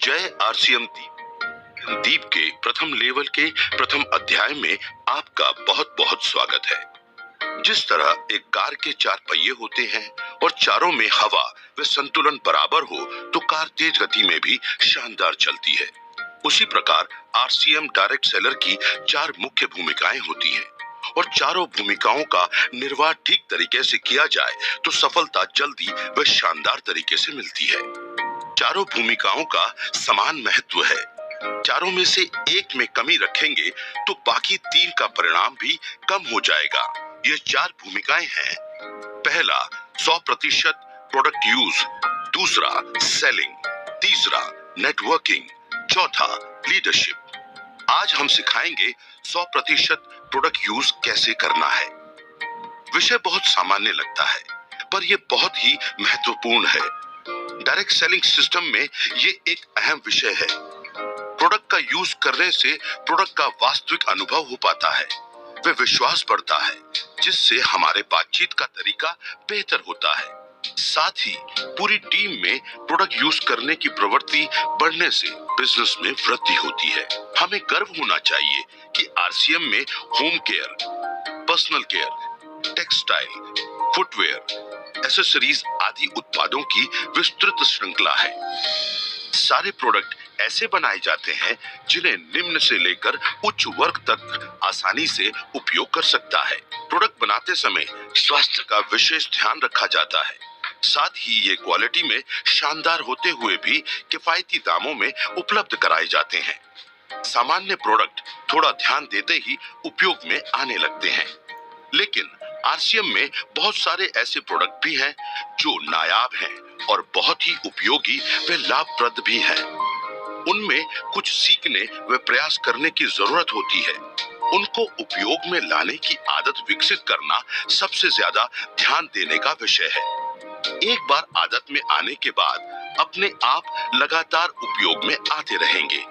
जय आरसीएम दीप के प्रथम लेवल के प्रथम अध्याय में आपका बहुत बहुत स्वागत है। जिस तरह एक कार के चार पहिए होते हैं और चारों में हवा व संतुलन बराबर हो तो कार तेज गति में भी शानदार चलती है, उसी प्रकार आरसीएम डायरेक्ट सेलर की चार मुख्य भूमिकाएं होती हैं और चारों भूमिकाओं का निर्वाह ठीक तरीके से किया जाए तो सफलता जल्दी व शानदार तरीके से मिलती है। चारों भूमिकाओं का समान महत्व है। चारों में से एक में कमी रखेंगे तो बाकी तीन का परिणाम भी कम हो जाएगा। ये चार भूमिकाएं हैं। पहला 100% प्रोडक्ट यूज, दूसरा सेलिंग, तीसरा नेटवर्किंग, चौथा लीडरशिप। आज हम सिखाएंगे 100% प्रोडक्ट यूज कैसे करना है। विषय बहुत सामान्य लगता है पर यह बहुत ही महत्वपूर्ण है। डायरेक्ट सेलिंग सिस्टम में ये एक अहम विषय है। प्रोडक्ट का यूज करने से प्रोडक्ट का वास्तविक अनुभव हो पाता है, वे विश्वास बढ़ता है जिससे हमारे बातचीत का तरीका बेहतर होता है। साथ ही पूरी टीम में प्रोडक्ट यूज करने की प्रवृत्ति बढ़ने से बिजनेस में वृद्धि होती है। हमें गर्व होना चाहिए कि आरसीएम में home care, personal care, textile, footwear, accessories आदि उत्पादों की विस्तृत श्रृंखला है। सारे प्रोडक्ट ऐसे बनाए जाते हैं जिन्हें निम्न से लेकर उच्च वर्ग तक आसानी से उपयोग कर सकता है। प्रोडक्ट बनाते समय स्वास्थ्य का विशेष ध्यान रखा जाता है। साथ ही ये क्वालिटी में शानदार होते हुए भी किफायती दामों में उपलब्ध कराए जाते हैं। सामान्य प्रोडक्ट थोड़ा ध्यान देते ही उपयोग में आने लगते हैं, लेकिन आरसीएम में बहुत सारे ऐसे प्रोडक्ट भी हैं जो नायाब हैं और बहुत ही उपयोगी व लाभप्रद भी हैं। उनमें कुछ सीखने व प्रयास करने की जरूरत होती है। उनको उपयोग में लाने की आदत विकसित करना सबसे ज्यादा ध्यान देने का विषय है। एक बार आदत में आने के बाद अपने आप लगातार उपयोग में आते रहेंगे।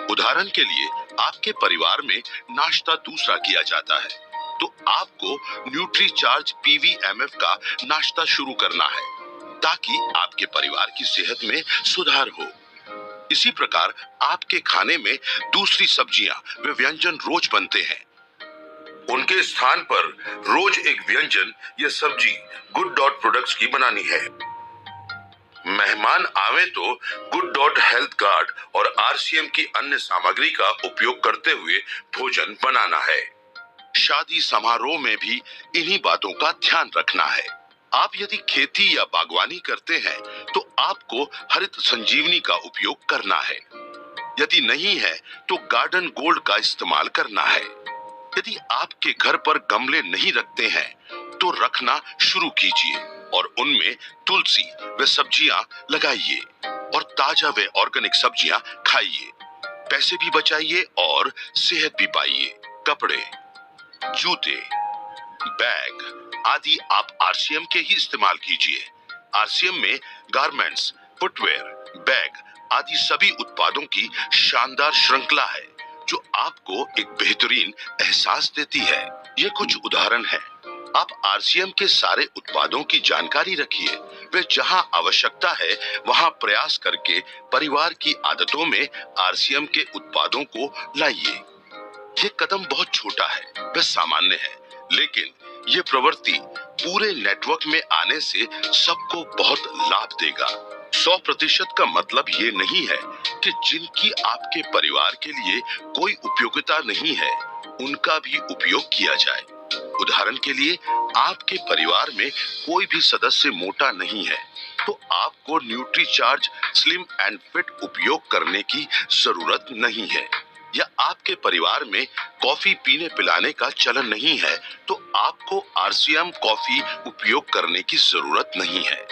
उदाहरण के लिए आपके परिवार में नाश्ता दूसरा किया जाता है तो आपको न्यूट्रीचार्ज पीवीएमएफ का नाश्ता शुरू करना है ताकि आपके परिवार की सेहत में सुधार हो। इसी प्रकार आपके खाने में दूसरी सब्जियां व व्यंजन रोज बनते हैं। उनके स्थान पर रोज एक व्यंजन या सब्जी गुड डॉट प्रोडक्ट्स की बनानी है। मेहमान आवे तो गुड डॉट हेल्थ गार्ड और आरसीएम की अन्य सामग्री का उपयोग करते हुए भोजन बनाना है। शादी समारोह में भी इन्हीं बातों का ध्यान रखना है। आप यदि खेती या बागवानी करते हैं तो आपको हरित संजीवनी का उपयोग करना है। यदि नहीं है तो गार्डन गोल्ड का इस्तेमाल करना है। यदि आपके घर पर गमले नहीं रखते हैं तो रखना शुरू कीजिए और उनमें तुलसी व सब्जियां लगाइए और ताजा व ऑर्गेनिक सब्जियां खाइए। पैसे भी बचाइए और सेहत भी पाइए। कपड़े, जूते, बैग आदि आप आरसीएम के ही इस्तेमाल कीजिए। आरसीएम में गारमेंट्स, फुटवेयर, बैग आदि सभी उत्पादों की शानदार श्रृंखला है जो आपको एक बेहतरीन एहसास देती है। ये कुछ उदाहरण हैं। आप आरसीएम के सारे उत्पादों की जानकारी रखिए। वे जहां आवश्यकता है वहां प्रयास करके परिवार की आदतों में आरसीएम के उत्पादों को लाइए। ये कदम बहुत छोटा है, वह सामान्य है, लेकिन ये प्रवृत्ति पूरे नेटवर्क में आने से सबको बहुत लाभ देगा। 100% का मतलब ये नहीं है कि जिनकी आपके परिवार के लिए कोई उपयोगिता नहीं है उनका भी उपयोग किया जाए। उदाहरण के लिए आपके परिवार में कोई भी सदस्य मोटा नहीं है तो आपको न्यूट्रीचार्ज स्लिम एंड फिट उपयोग करने की जरूरत नहीं है। या आपके परिवार में कॉफी पीने पिलाने का चलन नहीं है तो आपको आरसीएम कॉफी उपयोग करने की जरूरत नहीं है।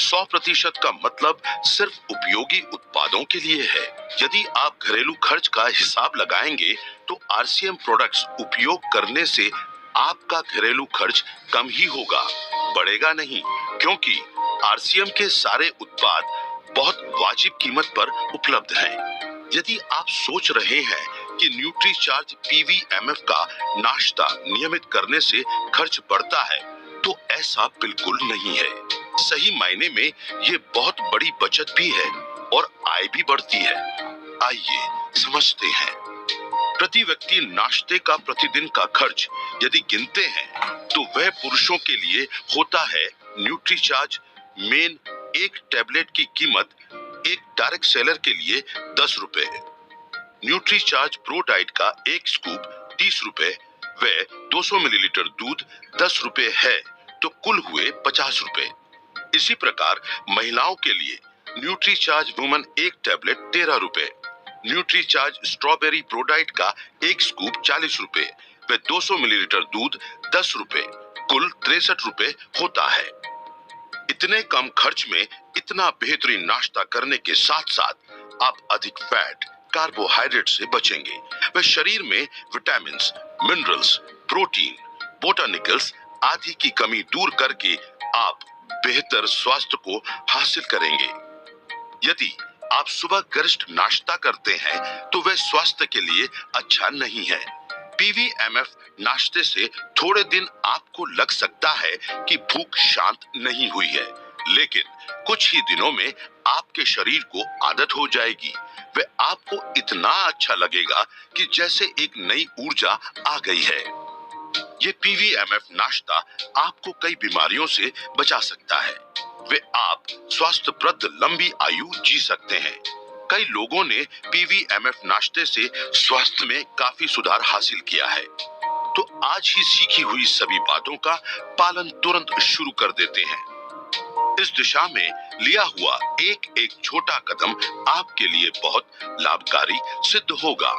100% का मतलब सिर्फ उपयोगी उत्पादों के लिए है। यदि आप घरेलू खर्च का हिसाब लगाएंगे तो आरसीएम प्रोडक्ट्स उपयोग करने से आपका घरेलू खर्च कम ही होगा, बढ़ेगा नहीं, क्योंकि आरसीएम के सारे उत्पाद बहुत वाजिब कीमत पर उपलब्ध हैं। यदि आप सोच रहे हैं कि न्यूट्रीचार्ज पीवीएमएफ का नाश्ता नियमित करने से खर्च बढ़ता है तो ऐसा बिल्कुल नहीं है। सही मायने में ये बहुत बड़ी बचत भी है। और आय भी बढ़ती है। आइए समझते हैं। प्रति व्यक्ति नाश्ते का प्रतिदिन का खर्च यदि गिनते हैं तो वह पुरुषों के लिए होता है न्यूट्रीचार्ज मेन एक टैबलेट की कीमत एक डायरेक्ट सेलर के लिए 10 रुपए, न्यूट्रीचार्ज प्रो डाइट का एक स्कूप 30 रुपए व 200 मिलीलीटर दूध 10 रुपए है तो कुल हुए 50 रुपए। इसी प्रकार महिलाओं के लिए न्यूट्रीचार्ज वुमन एक टैबलेट 13 रुपए, न्यूट्रीचार्ज स्ट्रॉबेरी प्रोडाइट का एक स्कूप 40 रुपए व 200 मिलीलीटर दूध 10 रुपए, कुल 63 रुपए होता है। इतने कम खर्च में इतना बेहतरीन नाश्ता करने के साथ साथ आप अधिक फैट, कार्बोहाइड्रेट से बचेंगे व शरीर में विटामिन्स, मिनरल्स, प्रोटीन, बोटानिकल्स आदि की कमी दूर करके आप बेहतर स्वास्थ्य को हासिल करेंगे। यदि आप सुबह गरिष्ठ नाश्ता करते हैं तो वह स्वास्थ्य के लिए अच्छा नहीं है। पीवीएमएफ नाश्ते से थोड़े दिन आपको लग सकता है कि भूख शांत नहीं हुई है, लेकिन कुछ ही दिनों में आपके शरीर को आदत हो जाएगी व आपको इतना अच्छा लगेगा कि जैसे एक नई ऊर्जा आ गई है। ये पीवीएमएफ नाश्ता आपको कई बीमारियों से बचा सकता है वे आप स्वास्थ्यप्रद लंबी आयु जी सकते हैं। कई लोगों ने पीवीएमएफ नाश्ते से स्वास्थ्य में काफी सुधार हासिल किया है। तो आज ही सीखी हुई सभी बातों का पालन तुरंत शुरू कर देते हैं। इस दिशा में लिया हुआ एक एक छोटा कदम आपके लिए बहुत लाभकारी सिद्ध होगा।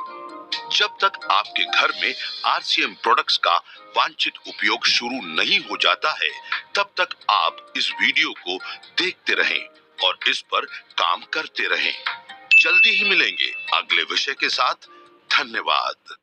जब तक आपके घर में आरसीएम प्रोडक्ट्स का वांछित उपयोग शुरू नहीं हो जाता है, तब तक आप इस वीडियो को देखते रहें और इस पर काम करते रहें। जल्दी ही मिलेंगे अगले विषय के साथ। धन्यवाद।